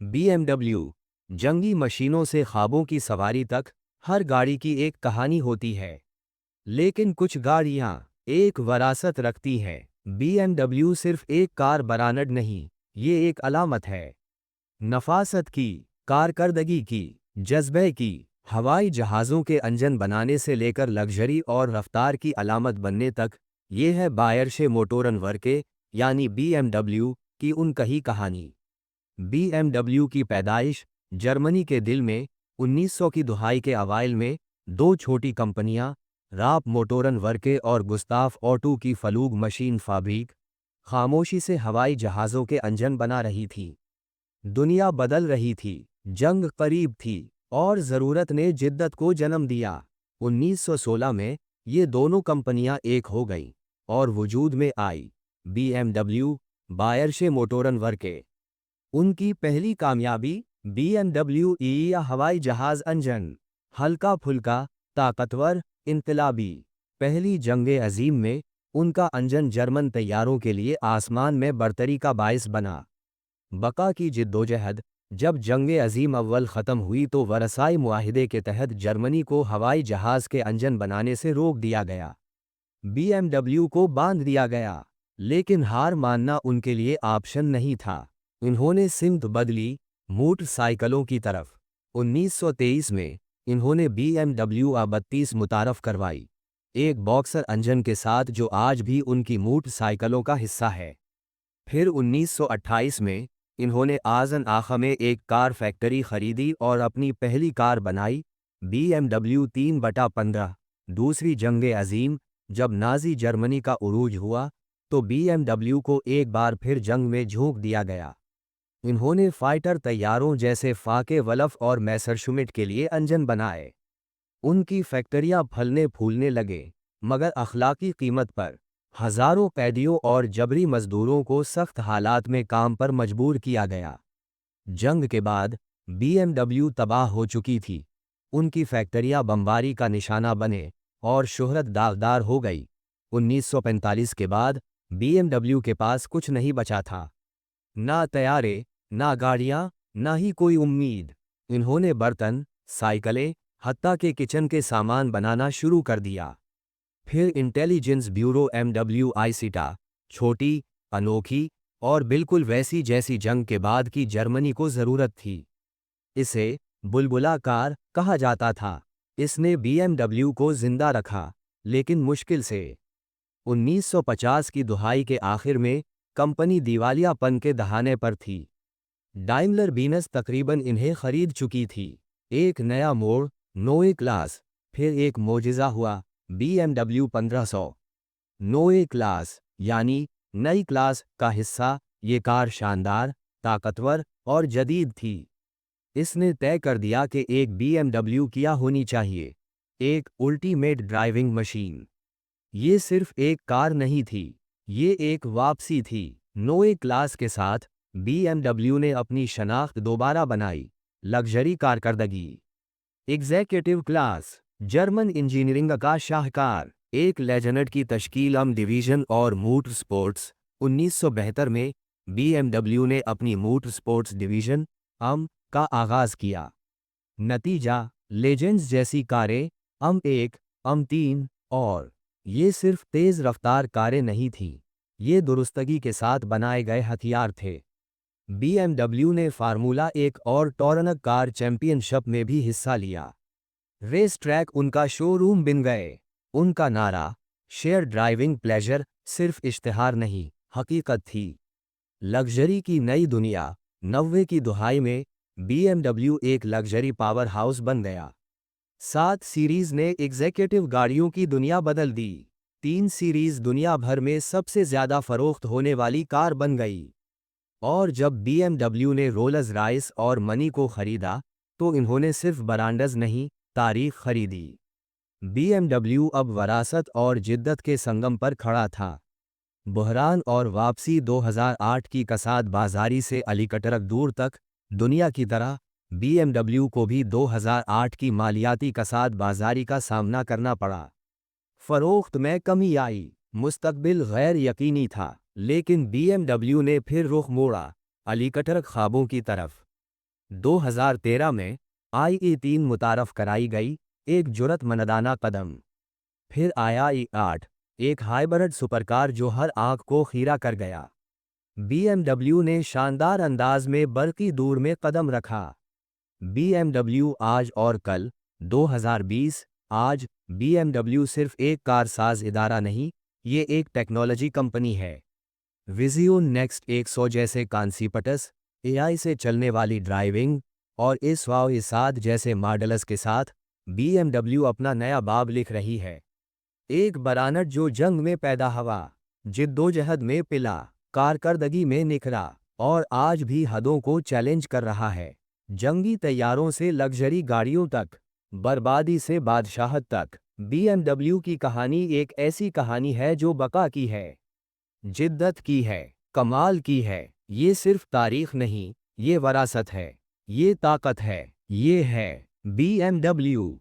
BMW, जंगी मशीनों से ख्वाबों की सवारी तक, हर गाड़ी की एक कहानी होती है। लेकिन कुछ गाड़ियां एक विरासत रखती हैं। बीएमडब्ल्यू सिर्फ एक कार ब्रांड नहीं, ये एक अलामत है। नफासत की, कारकर्दगी की, जज्बे की। हवाई जहाज़ों के इंजन बनाने से लेकर लग्जरी और रफ्तार की अलामत बनने तक, ये है बायर्शे मोटोरनवर्के यानी बीएमडब्ल्यू की उनकही कहानी। बीएमडब्ल्यू की पैदाइश जर्मनी के दिल में 1900 की दुहाई के अवाइल में दो छोटी कंपनियां, राप मोटोरनवर्के और गुस्ताफ ऑटो की फलूग मशीन फाब्रिक, खामोशी से हवाई जहाज़ों के इंजन बना रही थी। दुनिया बदल रही थी, जंग करीब थी और ज़रूरत ने जिद्दत को जन्म दिया। 1916 में ये दोनों कंपनियां एक हो गईं और वजूद में आई बीएमडब्ल्यू, बायर्शे मोटोरनवर्के। उनकी पहली कामयाबी बीएमडब्ल्यू ई या हवाई जहाज़ इंजन, हल्का फुल्का, ताकतवर, इनकलाबी। पहली जंग अजीम में उनका इंजन जर्मन तैयारों के लिए आसमान में बरतरी का बायस बना। बका की जिद्दोजहद, जब जंग अजीम अव्वल ख़त्म हुई तो वरसाई मुआहिदे के तहत जर्मनी को हवाई जहाज़ के इंजन बनाने से रोक दिया गया। बीएमडब्ल्यू को बांध दिया गया, लेकिन हार मानना उनके लिए ऑप्शन नहीं था। इन्होंने सिमत बदली, मोटरसाइकिलों की तरफ। 1923 में इन्होंने बीएमडब्ल्यू A32 मुतारफ करवाई, एक बॉक्सर इंजन के साथ जो आज भी उनकी मोटरसाइकिलों का हिस्सा है। फिर 1928 में इन्होंने आज़न आख़ा में एक कार फैक्ट्री खरीदी और अपनी पहली कार बनाई, बीएमडब्ल्यू 3/15। दूसरी जंग अजीम, जब नाज़ी जर्मनी का उरूज हुआ तो बीएमडब्ल्यू को एक बार फिर जंग में झोंक दिया गया। इन्होंने फाइटर तैयारों जैसे फाके वलफ और मैसरशुमिट के लिए इंजन बनाए। उनकी फैक्ट्रियां फलने फूलने लगे, मगर अखलाकी कीमत पर। हजारों कैदियों और जबरी मजदूरों को सख्त हालात में काम पर मजबूर किया गया। जंग के बाद बीएमडब्ल्यू तबाह हो चुकी थी। उनकी फैक्ट्रियां बमबारी का निशाना बने और शोहरत दागदार हो गई। 1945 के बाद बीएमडब्ल्यू के पास कुछ नहीं बचा था, ना तैयारे, ना गाड़ियां, ना ही कोई उम्मीद। इन्होंने बर्तन, साइकिलें, हत्ता के किचन के सामान बनाना शुरू कर दिया। फिर इंटेलिजेंस ब्यूरो MWI-SITA, छोटी, अनोखी और बिल्कुल वैसी जैसी जंग के बाद की जर्मनी को ज़रूरत थी। इसे बुलबुला कार कहा जाता था। इसने बीएमडब्ल्यू को जिंदा रखा, लेकिन मुश्किल से। 1950 की दुहाई के आखिर में कंपनी दिवालियापन के दहाने पर थी। डाइमलर बीनस तकरीबन इन्हें खरीद चुकी थी। एक नया मोड़, नोए क्लास। फिर एक मोजिज़ा हुआ, बीएमडब्ल्यू 1500। नोए क्लास यानी नई क्लास का हिस्सा। ये कार शानदार, ताकतवर और जदीद थी। इसने तय कर दिया कि एक बीएमडब्ल्यू क्या होनी चाहिए, एक अल्टीमेट ड्राइविंग मशीन। ये सिर्फ एक कार नहीं थी, ये एक वापसी थी। नोए क्लास के साथ बीएमडब्ल्यू ने अपनी शनाख्त दोबारा बनाई, लग्जरी कारकर्दगी। एग्जीक्यूटिव क्लास, जर्मन इंजीनियरिंग का शाहकार, एक लेजेंड की तश्कील डिवीज़न और मोटर स्पोर्ट्स। 1972 में बीएमडब्ल्यू ने अपनी मोटर स्पोर्ट्स डिवीज़न का आगाज़ किया। नतीजा, लेजेंड्स जैसी कारें, M1, M3 और। ये सिर्फ तेज़ रफ्तार कारें नहीं थीं, ये दुरुस्तगी के साथ बनाए गए हथियार थे। बीएमडब्ल्यू ने फार्मूला 1 और टॉरनक कार चैंपियनशिप में भी हिस्सा लिया। रेस ट्रैक उनका शोरूम बन गए। उनका नारा, शेयर ड्राइविंग प्लेजर, सिर्फ इश्तिहार नहीं, हकीकत थी। लग्जरी की नई दुनिया, 90 की दुहाई में बीएमडब्ल्यू एक लग्जरी पावर हाउस बन गया। 7 सीरीज़ ने एग्जीक्यूटिव गाड़ियों की दुनिया बदल दी। 3 सीरीज़ दुनिया भर में सबसे ज़्यादा फरोख्त होने वाली कार बन गई। और जब बीएमडब्ल्यू ने रोल्स रॉयस और मनी को खरीदा, तो इन्होंने सिर्फ ब्रांड्स नहीं, तारीख खरीदी। बीएमडब्ल्यू अब वरासत और जिद्दत के संगम पर खड़ा था। बहरान और वापसी 2008 की कसाद बाजारी से अलीकटरक दूर तक, दुनिया की तरह बीएमडब्ल्यू को भी 2008 की मालियाती कसाद बाजारी का सामना करना पड़ा। फरोख्त में कमी आई, मुस्तकबिल गैर यकीनी था, लेकिन बीएमडब्ल्यू ने फिर रुख मोड़ा, अलीकटरक ख्वाबों की तरफ। 2013 में IE3 मुतारफ कराई गई, एक जुर्रतमंदाना कदम। फिर आया E8, एक हाइब्रिड सुपरकार जो हर आंख को खीरा कर गया। BMW ने शानदार अंदाज में बरकी दूर में कदम रखा। BMW आज और कल, 2020, आज BMW सिर्फ एक कारसाज इदारा नहीं, ये एक टेक्नोलॉजी कंपनी है। विजियो नेक्स्ट 100 जैसे कॉन्सेप्ट्स, AI से चलने वाली ड्राइविंग और इस वाओ इसाद जैसे मॉडल्स के साथ BMW अपना नया बाब लिख रही है। एक बरानट जो जंग में पैदा हुआ, जिद्दोजहद में पिला, कारकर्दगी में निखरा और आज भी हदों को चैलेंज कर रहा है। जंगी तैयारों से लग्जरी गाड़ियों तक, बर्बादी से बादशाहत तक, BMW की कहानी एक ऐसी कहानी है जो बका की है, जिद्दत की है, कमाल की है। ये सिर्फ तारीख नहीं, ये वरासत है, ये ताकत है, ये है BMW।